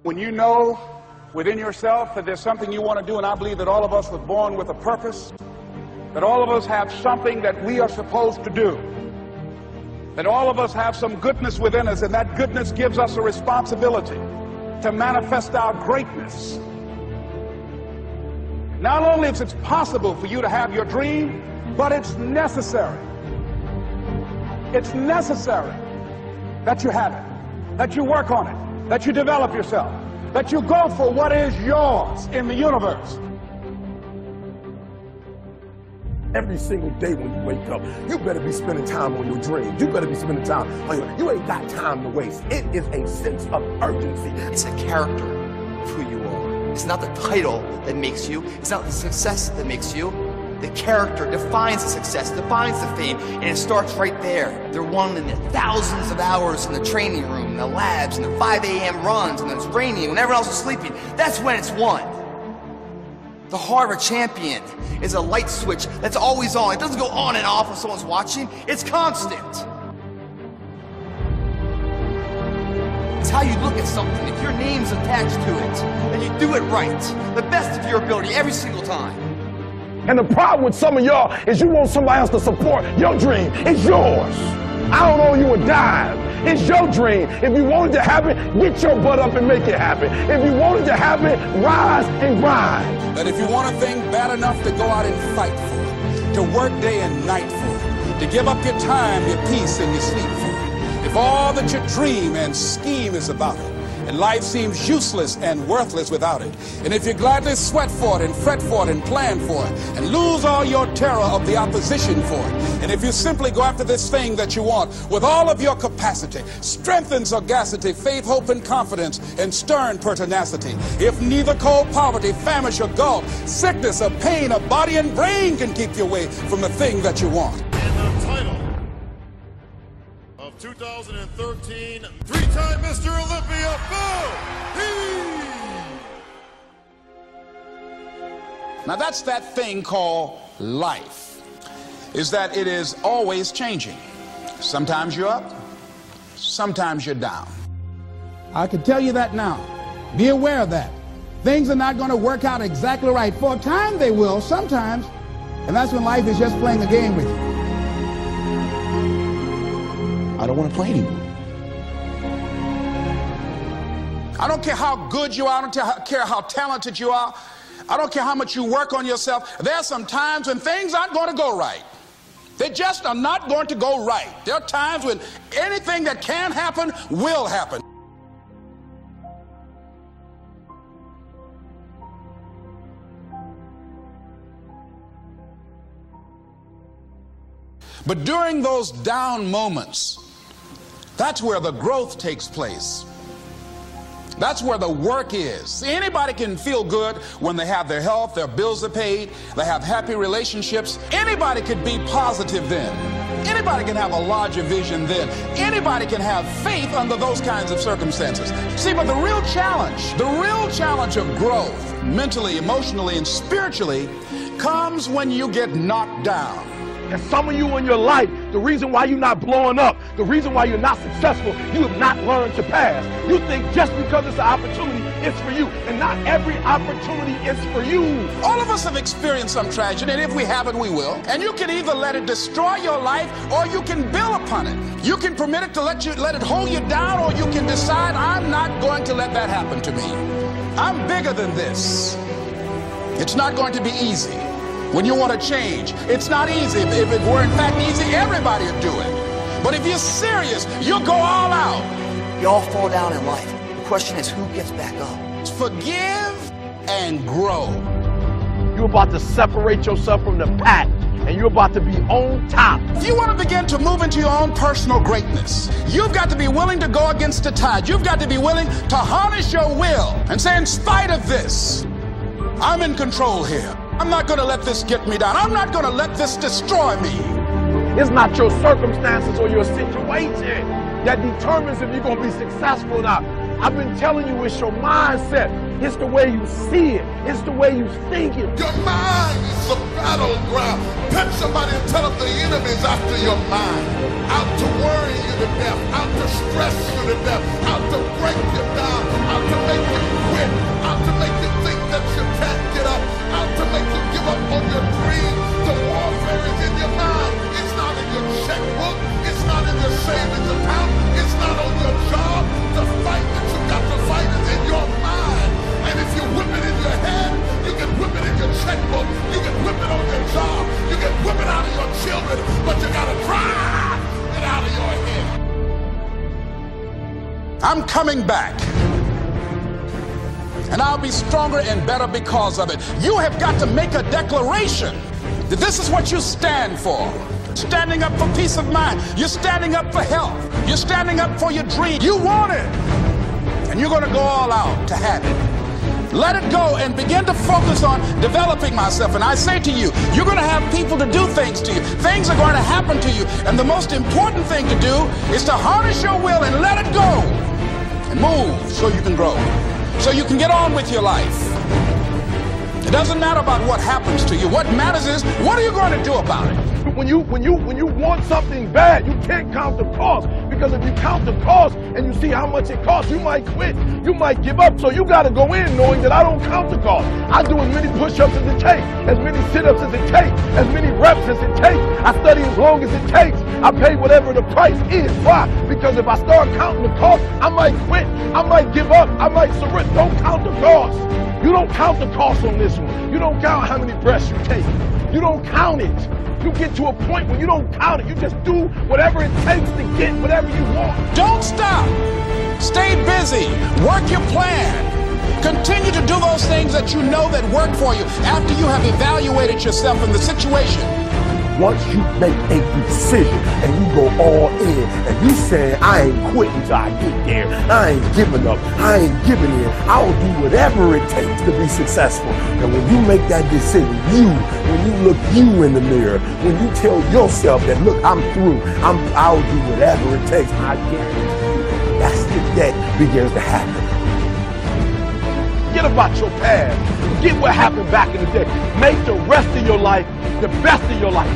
When you know within yourself that there's something you want to do, and I believe that all of us were born with a purpose, that all of us have something that we are supposed to do, that all of us have some goodness within us, and that goodness gives us a responsibility to manifest our greatness. Not only is it possible for you to have your dream, but it's necessary. It's necessary that you have it, that you work on it, that you develop yourself, that you go for what is yours in the universe. Every single day when you wake up, you better be spending time on your dreams. You better be spending time on you ain't got time to waste. It is a sense of urgency. It's a character of who you are. It's not the title that makes you. It's not the success that makes you. The character defines the success, defines the fame, and it starts right there. They're won in the thousands of hours in the training room, in the labs, in the 5 a.m. runs, and it's raining, when everyone else is sleeping. That's when it's won. The heart of a champion is a light switch that's always on. It doesn't go on and off when someone's watching. It's constant. It's how you look at something. If your name's attached to it, and you do it right, the best of your ability every single time. And the problem with some of y'all is you want somebody else to support your dream. It's yours. I don't owe you a dime. It's your dream. If you want it to happen, get your butt up and make it happen. If you want it to happen, rise and grind. That if you want a thing bad enough to go out and fight for it, to work day and night for it, to give up your time, your peace, and your sleep for it, if all that you dream and scheme is about it, and life seems useless and worthless without it, and if you gladly sweat for it and fret for it and plan for it and lose all your terror of the opposition for it, and if you simply go after this thing that you want with all of your capacity, strength and sagacity, faith, hope, and confidence, and stern pertinacity, if neither cold poverty, famish, or gulf, sickness or pain of body and brain can keep you away from the thing that you want. And the title of 2013, three-time Mr. Olympia, Now that's that thing called life, is that it is always changing. Sometimes you're up, sometimes you're down. I can tell you that now. Be aware of that. Things are not going to work out exactly right. For a time they will, sometimes, and that's when life is just playing a game with you. I don't want to play anymore. I don't care how good you are, I don't care how talented you are, I don't care how much you work on yourself. There are some times when things aren't going to go right. They just are not going to go right. There are times when anything that can happen will happen. But during those down moments, that's where the growth takes place. That's where the work is. See, anybody can feel good when they have their health, their bills are paid, they have happy relationships. Anybody could be positive then. Anybody can have a larger vision then. Anybody can have faith under those kinds of circumstances. See, but the real challenge of growth, mentally, emotionally, and spiritually, comes when you get knocked down. And some of you in your life, the reason why you're not blowing up, the reason why you're not successful, you have not learned to pass. You think just because it's an opportunity, it's for you. And not every opportunity is for you. All of us have experienced some tragedy, and if we haven't, we will. And you can either let it destroy your life, or you can build upon it. You can permit it to let it hold you down, or you can decide, I'm not going to let that happen to me. I'm bigger than this. It's not going to be easy. When you want to change, it's not easy. If it were in fact easy, everybody would do it. But if you're serious, you'll go all out. You all fall down in life. The question is, who gets back up? Forgive and grow. You're about to separate yourself from the pack, and you're about to be on top. If you want to begin to move into your own personal greatness, you've got to be willing to go against the tide. You've got to be willing to harness your will and say, in spite of this, I'm in control here. I'm not going to let this get me down. I'm not going to let this destroy me. It's not your circumstances or your situation that determines if you're going to be successful or not. I've been telling you, it's your mindset. It's the way you see it. It's the way you think it. Your mind is the battleground. Touch somebody and tell them the enemy's after your mind. Out to worry you to death. Out to stress you to death. Out to break you down. Out to make you coming back. And I'll be stronger and better because of it. You have got to make a declaration that this is what you stand for. Standing up for peace of mind. You're standing up for health. You're standing up for your dream. You want it. And you're going to go all out to have it. Let it go and begin to focus on developing myself. And I say to you, you're going to have people to do things to you. Things are going to happen to you. And the most important thing to do is to harness your will and let it go. And move so you can grow. So you can get on with your life. It doesn't matter about what happens to you. What matters is, what are you going to do about it? When you want something bad, you can't count the cost. Because if you count the cost and you see how much it costs, you might quit. You might give up. So you got to go in knowing that I don't count the cost. I do as many push-ups as it takes, as many sit-ups as it takes, as many reps as it takes. I study as long as it takes. I pay whatever the price is. Why? Because if I start counting the cost, I might quit. I might give up. I might surrender. Don't count the cost. You don't count the cost on this one. You don't count how many breaths you take. You don't count it. You get to a point when you don't count it. You just do whatever it takes to get whatever you want. Don't stop. Stay busy. Work your plan. Continue to do those things that you know that work for you after you have evaluated yourself in the situation. Once you make a decision and you go all in and you say, I ain't quitting till I get there. I ain't giving up. I ain't giving in. I'll do whatever it takes to be successful. And when you make that decision, when you look you in the mirror, when you tell yourself that, look, I'm through. I'll do whatever it takes. I guarantee you, that's the day begins to happen. Forget about your past. Forget what happened back in the day. Make the rest of your life the best of your life.